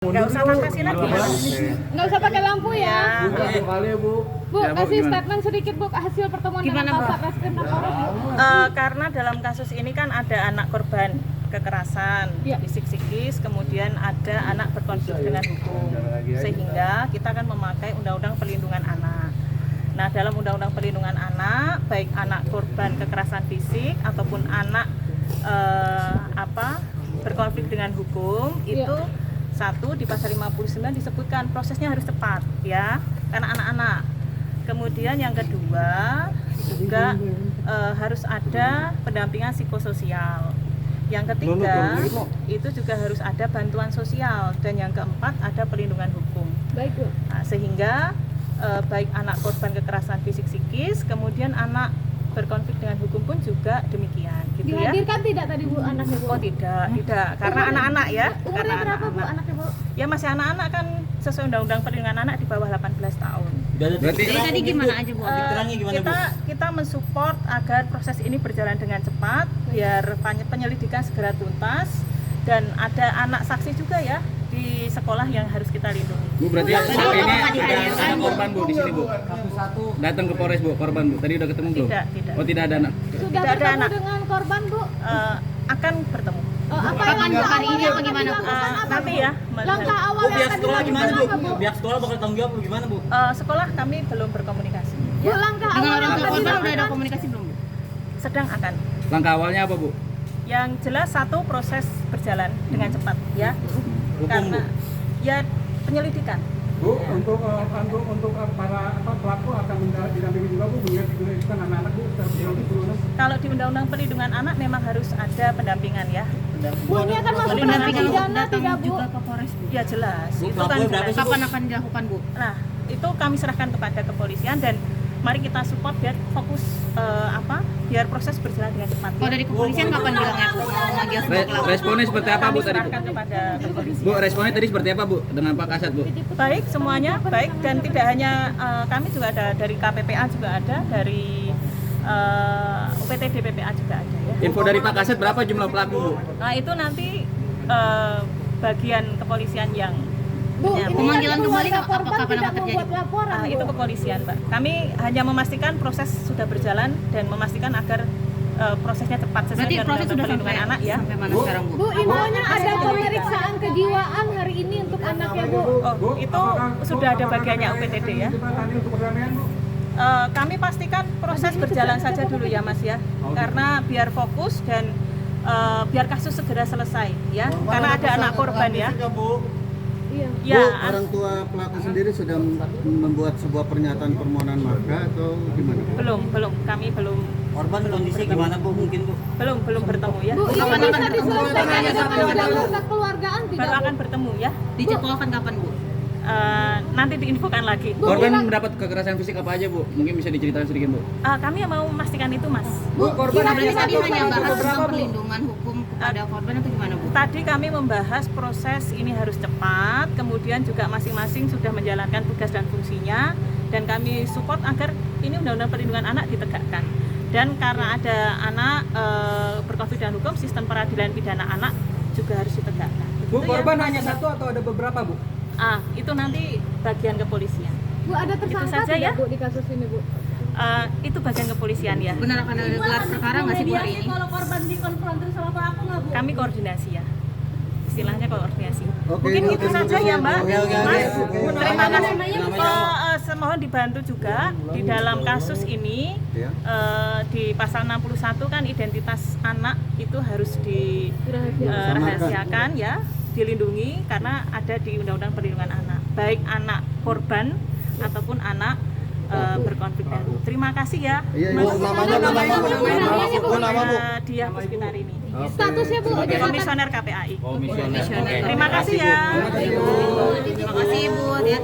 Nggak usah pakai sinar gimana? Nggak usah pakai lampu ya. Bu, Ya, Bu, kasih gimana? statement sedikit Bu hasil pertemuan Gimana, dengan Bu? Pak Reskrim Polres. Karena dalam kasus ini kan ada anak korban kekerasan Ya. fisik psikis, kemudian ada anak berkonflik dengan hukum, sehingga kita akan memakai Undang-Undang Perlindungan Anak. Nah, dalam Undang-Undang Perlindungan Anak, baik anak korban kekerasan fisik ataupun anak berkonflik dengan hukum itu satu di pasal 59 disebutkan prosesnya harus cepat ya, karena anak-anak. Kemudian yang kedua juga harus ada pendampingan psikososial. Yang ketiga itu juga harus ada bantuan sosial, dan yang keempat ada perlindungan hukum. Baik Bu. Nah, sehingga baik anak korban kekerasan fisik psikis, kemudian anak berkonflik dengan hukum pun juga demikian, gitu ya. Dihadirkan tidak tadi Bu anaknya Bu? Oh tidak, karena anak-anak ya. Umurnya Karena berapa Bu anak-anak. anaknya Bu? Ya masih anak-anak kan, sesuai Undang-Undang Perlindungan Anak di bawah 18 tahun. Berarti Jadi tadi gimana aja Bu? Diterangi gimana, Bu? Kita mensupport agar proses ini berjalan dengan cepat, biar penyelidikan segera tuntas, dan ada anak saksi juga ya di sekolah yang harus kita lindungi. Bu, berarti Tadi saat ini apakah sudah dihadirkan, ada Bu? korban Bu di sini Bu. Datang ke Polres Bu, korban Bu. Tadi udah ketemu belum? Tidak. Oh, tidak ada anak. Sudah Tidak ada bertemu anak. dengan korban Bu? Akan bertemu. Apa Kapan, yang Bu? Hari ini awalnya apa akan gimana, Bu? dilakukan apa, Nanti Bu? ya. Langkah awal Bu, yang pihak akan sekolah gimana, dilakukan Bu? apa Bu? Pihak sekolah bakal tanggung jawab gimana, Bu? Sekolah kami belum berkomunikasi. Bu, langkah Dengan awal orang yang tua akan korban udah ada dilakukan? komunikasi belum Bu? Sedang akan. Langkah awalnya apa Bu? Yang jelas satu, proses berjalan dengan cepat ya. Hukum, Karena Bu. ya penyelidikan. Bu, untuk para pelaku akan didampingi juga Bu, mengingat itu kan anak-anak Bu, secara psikologis gimana? Kalau di Undang-Undang Perlindungan Anak memang harus ada pendampingan ya. Bu, ini akan masuk Pendampingan ranah yang pidana datang tidak Bu? juga ke Polres Bu. Ya jelas. Bu, Itu kan pelakunya berapa jelas. sih, Bu? Kapan akan dilakukan Bu? Nah, itu kami serahkan kepada kepolisian, dan mari kita support biar fokus biar proses berjalan dengan cepat. Kalau dari kepolisian kapan bilangnya Bu? Mau manggil semua pelaku? Responnya seperti apa Kami Bu tadi Bu? serahkan kepada kepolisian. Bu, responnya tadi seperti apa Bu dengan Pak Kasat Bu? Baik, semuanya baik, dan tidak hanya kami juga ada dari KPPA juga ada, dari UPTD PPA juga ada ya. Info dari Pak Kasat berapa jumlah pelaku Bu? Nah, itu nanti bagian kepolisian yang Bu, Ya, ini pemanggilan yang kembali keluarga kapan korban akan tidak terjadi, membuat Bu? laporan itu Bu. kepolisian, Pak. Kami hanya memastikan proses sudah berjalan dan memastikan agar prosesnya cepat sesuai Berarti dengan proses Undang-Undang sudah Perlindungan sampai Anak ya. sampai mana sekarang Bu? Bu, infonya ada pemeriksaan kejiwaan hari ini untuk anaknya Bu. Oh, itu sudah ada bagiannya UPTD ya. Tadi untuk perdamaian Bu. Kami pastikan proses berjalan saja dulu ya Mas ya, karena biar fokus dan biar kasus segera selesai ya, karena ada anak korban ya. Iya. Ya, Bu, orang tua pelaku sendiri sudah membuat sebuah pernyataan permohonan maaf atau gimana? belum, kami belum Korban kondisi gimana, Bu? Mungkin, Bu? belum bertemu ya. Bu, ini Kapan bisa akan diselesaikan bertemu? dengan jalur kekeluargaan tidak Baru Bu? akan bertemu ya. Dijadwalkan kapan Bu? Nanti diinfokan lagi. Bu, Korban kira- mendapat kekerasan fisik apa aja Bu? Mungkin bisa diceritakan sedikit Bu. Kami yang mau memastikan itu Mas. Bu, Berarti kira-kira tadi hanya korban bahas itu tentang perlindungan hukum kepada korban atau gimana Bu? Tadi kami membahas proses ini harus cepat, kemudian juga masing-masing sudah menjalankan tugas dan fungsinya, dan kami support agar ini Undang-Undang Perlindungan Anak ditegakkan. Dan karena ada anak berkonflik dengan hukum, sistem peradilan pidana anak juga harus ditegakkan. Bu, Begitu ya? korban hanya satu atau ada beberapa Bu? Itu nanti bagian kepolisian. Bu, ada tersangka saja tidak ya. Bu di kasus ini Bu? Itu bagian kepolisian ya. Benar akan ada gelar perkara nggak sih Bu hari ini? Kalau korban dikonfrontir sama pelaku nggak Bu? Kami koordinasi ya. Istilahnya koordinasi. Oke, Mungkin oke, itu oke, saja ya Mbak. Oke, oke, Mas, oke. terima kasih. Namanya? Mohon dibantu juga di dalam kasus ini Ya. di pasal 61 kan identitas anak itu harus Dirahasiakan. dirahasiakan ya, dilindungi karena ada di Undang-Undang Perlindungan Anak, baik anak korban ataupun anak berkonflik dengan hukum. Terima kasih ya. Iya, Mas. Bu, namanya Dia Puspitari ini Statusnya Bu, sebagai jabatan komisioner KPAI. Komisioner. Terima kasih ya. Terima kasih Bu. Hati-hati.